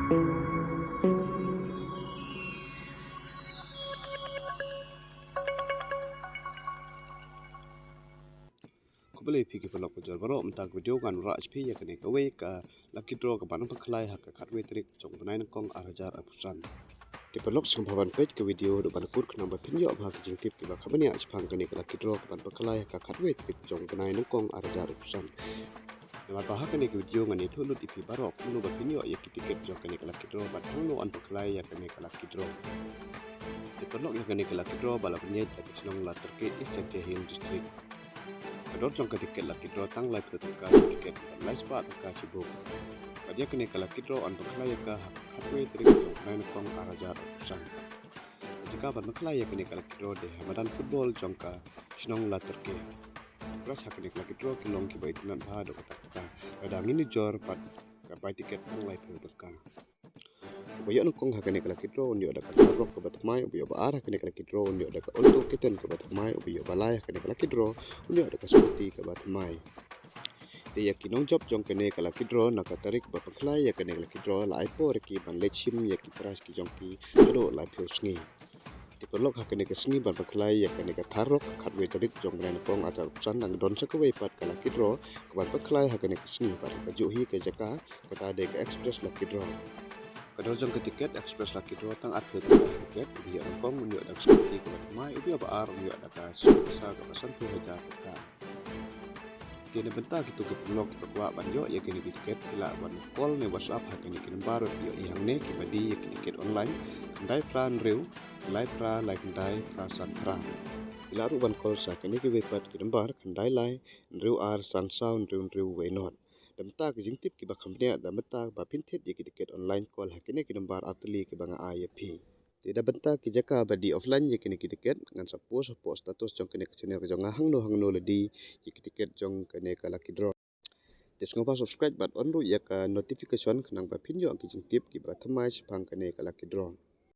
Beli fikir pelak pejual baru mentang video kan rak HP ya kene kawe ka laki draw ka banang paklai hak ka katwe trik jong benai nangkong arajar apusan. Di pelok sembhawan page ke video do banakur kena bapinyo bah ke jingtip ke bakabani ajpang kene ka laki draw ka ban paklai hak ka katwe trik jong benai nangkong arajar apusan. Nama bahak kene ke video ngani tu lut ipi barok mulu bapinyo ya tiket jong kene ka laki draw ban hangno an paklai ya kene ka laki draw. Di pelok ya kene ka laki draw bala penyet ya kesenong la terkait isek jahil district. Kador jong ketiket laki draw tang lai pertuka tiket lai spa tuka sibuk. Kadia kene kala kidro an baklaya ka hatwe trik jong nai kong arajar usan. Jika ban baklaya kene kala kidro de hamadan football jong ka sinong la terke. Plus hakene kala kidro kilong ki bai tunan ba do kata. Kadang ini jor pat ka bai tiket tang lai pertuka. Ubayo nukong hakene kala kidro unyo ada ka rok ka batmai ubayo ba arah kene kala kidro unyo ada ka onto kiten ka batmai ubayo balai hakene kala kidro unyo ada ka skuti ka batmai. Dia kinong job jong kene kala kidro nak tarik bapaklai ya kene kala kidro la ipo reki ban lechim ya ki pras ki jong ki ado la pyo sngi. Di perlok hakene ke sngi ban bapaklai ya kene ka tharok khatwe tarik jong ren kong atar usan nang don sakwe pat kala kidro ka ban bapaklai hakene ke sngi pat ka juhi ke jaka kata de ka express la kidro. Kador jong ke tiket express la kidro tang atlet tiket dia kong unyo dak skuti ka mai ubi ba ar unyo dak ka sa ka pasan tu haja ka. Kini bentar gitu ke blog berkuat banyak ya kini tiket kila ban call ne WhatsApp hak kini kini baru yo yang ne ki badi ya kini tiket online kendai pran reu lai pra lai kendai prasan pra kila ru ban call sa kini ki wepat kini bar kendai lai reu ar san sound reu we not bentar ki jingtip ki ba khamne da bentar ba pintet ya kini tiket online call hak kini kini bar atli ki banga IAP. Tidak bentar ki jaka badi offline je kini tiket ngan support status jong kini channel jong hangno ledi je tiket jong kini kala kidro. Tes ngopa subscribe bat on ru ya ka notification kenang ba pinyo ki jing tip ki ba thamai pang kini kala kidro.